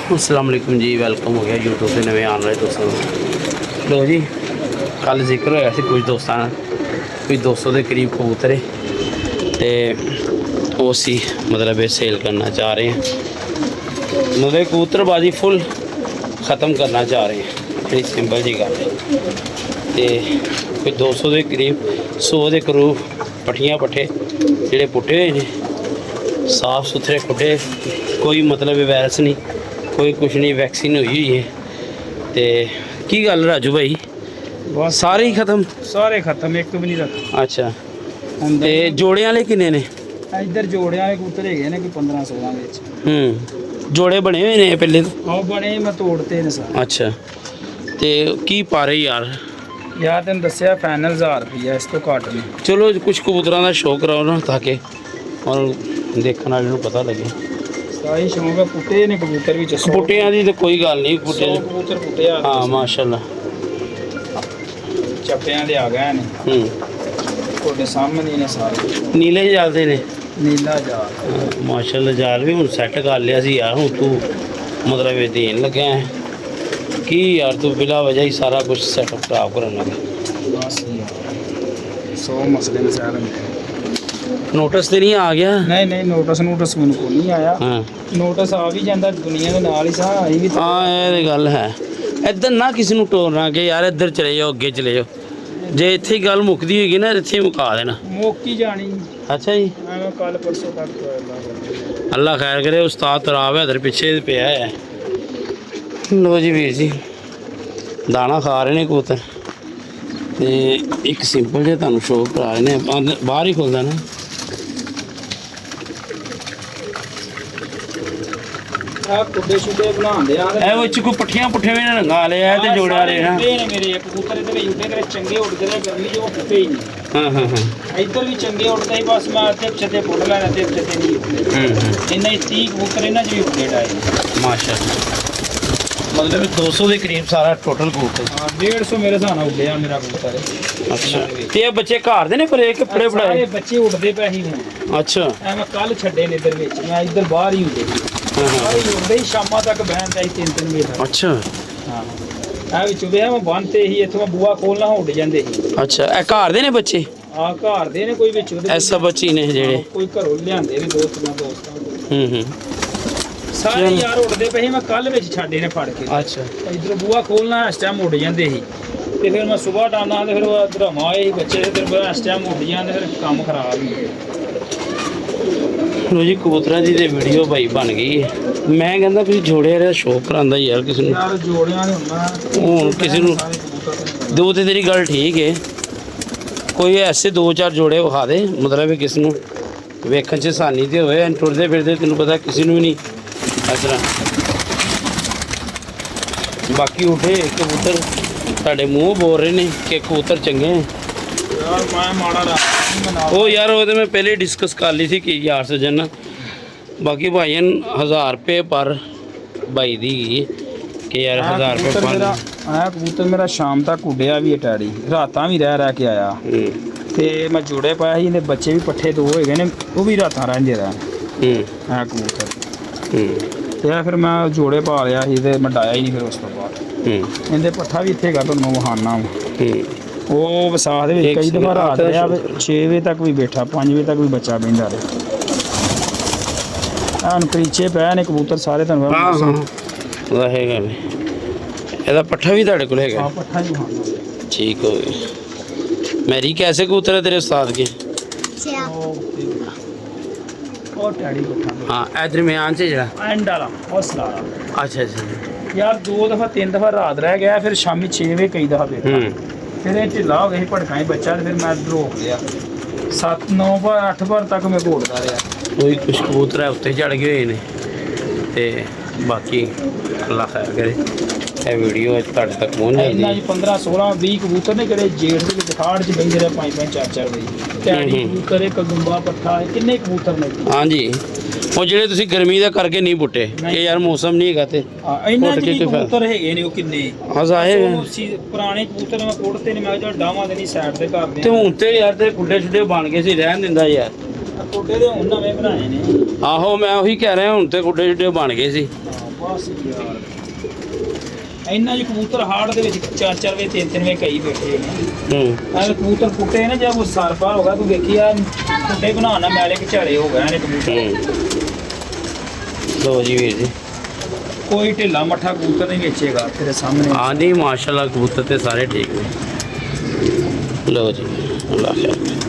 अस्सलाम वालेकुम जी, वेलकम हो गया यूट्यूब से नवे आने वाले दोस्तों। लो जी, कल जिक्र होया सी कुछ दोस्तों कोई 200 के करीब कबूतर है तो उसी मतलब सेल करना चाह रहे हैं, मतलब कबूतरबाजी फुल ख़त्म करना चाह रहे हैं। बड़ी सिंपल जी गल है। तो कोई 200 के करीब 100 के करीब पट्ठियाँ पट्ठे जोड़े पुट्टे हुए हैं, साफ सुथरे पुट्टे, कोई मतलब वायरस नहीं, कोई कुछ नहीं, वैक्सीन हुई है। तो की गल राजू भाई, बस सारे ही खत्म? सारे खत्म, एक भी नहीं रखा। अच्छा, तो जोड़े वाले किन्ने ने? इधर जोड़े वाले कबूतर है ने कोई 15-16 विच। जोड़े बने हुए ने पहले तो? आओ बने, मैं तोड़ते ने सारे। अच्छा, तो की पा रहे यार? यार तेन दसिया फाइनल 1000 रुपया, इस तो घट नहीं। चलो कुछ कबूतरों का शो कराओ ना, ताकि और देखने वाले को पता लगे। सारी शौक है, पुट्टे ने कबूतर भी। पुट्टियां की तो कोई गल नहीं, पुट्टे कबूतर पुट्टे आ। हाँ माशाल्लाह, चप्पियां दे आ गए ने, ਤੁਹਾਡੇ ਸਾਹਮਣੇ ਨੇ ਸਾਰੇ। नीले जाते ने? नीला जाल माशाल्लाह, जाल भी हुण सैट कर लिया सी यार। हुण तू मतलब ये देन लग्या है कि यार तू बिला वजह ही सारा कुछ सैटअप खराब करन लगा। बस 100 मसले में सारे। नोटिस तो नहीं आ गया? नहीं नहीं, नोटिस मैनू को नहीं आया। हाँ नोटिस आ भी जाता दुनिया के नाल ही सा आई भी। हाँ, ये गल है। इधर ना किसी को टोरना कि यार इधर चले जाओ, अगे चले जाओ। जे इत्थे गल मुकदी होगी ना, इत्थे मुका देना। मुक्की जानी। अच्छा जी, मैं कल परसों तक अल्लाह खैर करे। उस्ताद तराब है इधर पिछे पे है। लो जी वीर जी, दाना खा रहे हैं कबूतर। तो एक सिंपल जो तुहानू शो करा रहे हैं, बाहर ही खुलता ना। कुड्डे शुड्डे बनांदे आ ए विच कोई पट्ठियां पुट्ठे भी रंगा वाले है ते जोड़े वाले हैं। ने मेरे कबूतर इधर उड़दे करे चंगे उड़दे रहे, गर्मी जो कुत्ते ही नहीं। हाँ हाँ हाँ, इधर भी चंगे उड़दे ही, बस मैं ते छते फुट लेना ते छते नहीं। इन्ना 30 कबूतर इन्ना च भी उड़े डाए माशाल्लाह। मतलब 200 के करीब सारा टोटल कबूतर? हां, 150 मेरे हिसाब नाल उड़े आ मेरा कबूतर। अच्छा, ते ये बच्चे घर दे ने पर एक बड़े बड़ाए? बच्चे उड़दे पे ही हुण। अच्छा, ਐ ਮੈਂ ਕੱਲ ਛੱਡੇ ਨੇ ਇਧਰ ਵਿੱਚ, ਮੈਂ ਇੱਧਰ ਬਾਹਰ ਹੀ ਹੁੰਦੇ ਸੀ। ਸਾਰੇ ਹੀ ਹੁੰਦੇ ਹੀ ਸ਼ਾਮਾਂ ਤੱਕ ਬਹਿਣ ਚਾਹੀ 3-3 ਵਜੇ ਤੱਕ। अच्छा ਹਾਂ, ਐ ਵਿੱਚ ਵੇ ਮੈਂ ਬੰਨਤੇ ਹੀ, ਇੱਥੋਂ ਮੈਂ ਬੂਆ ਖੋਲਣਾ ਉੱਡ ਜਾਂਦੇ ਸੀ। अच्छा, ए घर दे ने बच्चे? ਆ ਘਰ ਦੇ ਨੇ ਕੋਈ ਵਿੱਚ ਉਹਦੇ। ऐसा बच्चे ने जेड़े? ਕੋਈ ਘਰੋਂ ਲਿਆਂਦੇ ਨੇ ਦੋਸਤਾਂ हम्म, ਸਾਰੇ ਯਾਰ ਉੱਡਦੇ ਪਏ ਸੀ, ਮੈਂ ਕੱਲ ਵਿੱਚ ਛੱਡੇ ਨੇ ਫੜ ਕੇ। अच्छा ਇੱਧਰ ਬੂਆ ਖੋਲਣਾ, ਇਸ ਟਾਈਮ ਉੱਡ ਜਾਂਦੇ ਸੀ। ਤੇ ਫਿਰ ਮੈਂ ਸਵੇਰ ਟਾਣਾ ਤੇ ਫਿਰ ਧਰਮ ਆਏ ਸੀ ਬੱਚੇ, ਤੇ ਫਿਰ ਇਸ ਟਾਈਮ ਉੱਡ ਜਾਂਦੇ, ਫਿਰ ਕੰਮ ਖਰਾਬ ਹੀ। लो जी, कबूतरा की तो वीडियो भाई बन गई है। मैं कहता भी जोड़े वाला शौक करांदा यार किसी ने। ਯਾਰ ਜੋੜਿਆਂ ਨੇ ਹੁਣ ਕਿਸੇ ਨੂੰ दो तो तेरी गल ठीक है, कोई ऐसे 2-4 जोड़े विखा दे, मतलब किसी को वेखन च आसानी तो होए। टुरदे फिरदे तेन पता किसी भी नहीं इस तरह। बाकी उठे कबूतर तुहाडे मूँह बोल रहे हैं कि कबूतर चंगे हैं। यार मैं माड़ा रहा वो यार वो तो मैं पहले डिस्कस कर ली थी कि यार सजन। बाकी भाईन 1000 रुपये पर भाई दी कि यार 1000 रुपये पर। ਆਇਆ ਕਬੂਤਰ ਮੇਰਾ ਸ਼ਾਮ ਤੱਕ ਉੱਡਿਆ ਵੀ ਟੈਡੀ, ਰਾਤਾਂ ਵੀ ਰਹਿ ਕੇ ਆਇਆ। ਤੇ ਮੈਂ ਜੋੜੇ ਪਾਇਆ ਸੀ, ਇਹਦੇ ਬੱਚੇ ਵੀ ਪੱਠੇ 2 ਹੈਗੇ ਨੇ, ਉਹ ਵੀ ਰਾਤਾਂ ਰਹਿੰਦੇ ਰਹੇ। ਆ ਕਬੂਤਰ ਤੇ ਆ ਫਿਰ ਮੈਂ ਜੋੜੇ ਪਾ ਲਿਆ ਸੀ ਤੇ ਮੈਂ ਡਾਇਆ ਹੀ ਨਹੀਂ ਫਿਰ ਉਸ ਤੋਂ ਬਾਅਦ। ਇਹਦੇ ਪੱਠਾ ਵੀ ਇੱਥੇ ਗਾ ਤੁਹਾਨੂੰ ਵਹਾਨਾ। ਉਹ ਵਿਸਾਖ ਦੇ ਵਿੱਚ ਕਈ ਦਫਾ ਰਾਤ ਰਿਹਾ 6 ਵਜੇ ਤੱਕ ਵੀ ਬੈਠਾ, 5 ਵਜੇ ਤੱਕ ਵੀ ਬੱਚਾ ਬਹਿੰਦਾ ਰਿਹਾ। ਹੁਣ ਕਰੀਚੇ ਪਏ ਨੇ ਕਬੂਤਰ ਸਾਰੇ ਤੁਹਾਨੂੰ। ਹਾਂ ਹਾਂ, ਹੈਗਾ ਵੀ ਇਹਦਾ ਪੱਠਾ ਵੀ ਤੁਹਾਡੇ ਕੋਲ ਹੈਗਾ? ਹਾਂ, ਪੱਠਾ ਹੀ ਹਾਂ। ठीक हो गई। मेरी कैसे कबूतर है तेरे उस्ताद के? ਉਹ ਟੈਡੀ ਪੱਠਾ हाँ, ए दरम्यान से जरा ਐਂਡ ਵਾਲਾ ਉਹ ਸਲਾਰਾ। अच्छा अच्छा। ਯਾਰ 2 ਦਫਾ 3 ਦਫਾ ਰਾਤ ਰਹਿ ਗਿਆ, ਫਿਰ ਸ਼ਾਮੀ 6 ਵਜੇ ਕਈ ਦਫਾ ਬੈਠਾ। ਫਿਰ ਇਹ ਢਿੱਲਾ ਹੋ ਗਿਆ ਸੀ, ਭੜਕਾਂ ਹੀ ਬੱਚਾ, ਤੇ ਫਿਰ ਮੈਂ ਰੋਕ ਲਿਆ। 7-9 ਵਾਰ 8 ਵਾਰ ਤੱਕ ਮੈਂ ਘੋੜਦਾ ਰਿਹਾ। कोई कुछ कबूतर है उत्ते चढ़ गए ने। ते बाकी अल्लाह खैर करे, ये वीडियो तुहाडे तक पहुंच ਇੰਨਾ जाएगी। ਜੀ 15-16-20 ਕਬੂਤਰ ਨੇ ਜਿਹੜੇ ਜੇਠ ਦੇ ਵਿੱਚ ਖਾੜ 'ਚ ਬੈਠੇ ਰਹੇ 5-5 4-4 ਵਜੇ। ਟੈਡੀ ਕਬੂਤਰ, ਇੱਕ ਗੁੰਬਾ ਪੱਠਾ, ਕਿੰਨੇ ਕਬੂਤਰ ਨੇ। हाँ जी, वो ਜਿਹੜੇ ਤੁਸੀਂ ਗਰਮੀ ਦਾ ਕਰਕੇ ਨਹੀਂ ਪੁੱਟੇ ਕਿ ਯਾਰ ਮੌਸਮ ਨਹੀਂ ਹੈਗਾ ਤੇ ਇੰਨਾ ਜੀ ਕਬੂਤਰ ਹੈਗੇ ਨੇ ਉਹ ਕਿੰਨੇ। ਹਾਂ ਜ਼ਾਹਿਰ ਹੈ। ਪੁਰਾਣੇ ਕਬੂਤਰ ਮੈਂ ਕੋੜਤੇ ਨੇ, ਮੈਂ ਜਿਹੜਾ ਡਾਵਾਂ ਦੇ ਨਹੀਂ ਸਾਈਡ ਤੇ ਕਰਦੇ ਤੇ ਹੁਣ ਤੇ ਯਾਰ ਤੇ ਗੁੱਡੇ ਛੁੱਡੇ ਬਣ ਗਏ ਸੀ, ਰਹਿਣ ਦਿੰਦਾ ਯਾਰ। ਕੋਡੇ ਦੇ ਹੁਣ ਨਵੇਂ ਬਣਾਏ ਨੇ। ਆਹੋ, ਮੈਂ ਉਹੀ ਕਹਿ ਰਿਹਾ, ਹੁਣ ਤੇ ਗੁੱਡੇ ਛੁੱਡੇ ਬਣ ਗਏ ਸੀ। ਬਸ ਯਾਰ ਇੰਨਾ ਜੀ ਕਬੂਤਰ ਹਾੜ ਦੇ ਵਿੱਚ 4-4 ਵੇ 3-3 ਵੇ ਕਈ ਬੈਠੇ ਨੇ ਆ ਕਬੂਤਰ ਪੁੱਟੇ ਨੇ ਜਦ ਉਹ ਸਰਪਾ ਹੋਗਾ ਤੂੰ ਵੇਖੀ ਆ ਪੁੱਟੇ ਬਣਾਉਣਾ ਮੈਲੇ ਝਾੜੇ ਹੋ ਗਏ ਨੇ ਕਬੂਤਰ ਲੋ ਜੀ ਵੀਰ ਜੀ ਕੋਈ ਢਿੱਲਾ ਮੱਠਾ ਕਬੂਤਰ ਨਹੀਂ ਵੇਚੇਗਾ ਤੇਰੇ ਸਾਹਮਣੇ ਹਾਂ ਨਹੀਂ ਮਾਸ਼ਾਅੱਲਾ ਕਬੂਤਰ ਤੇ ਸਾਰੇ ਠੀਕ ਨੇ ਲੋ ਜੀ ਅੱਲਾ ਖੈਰ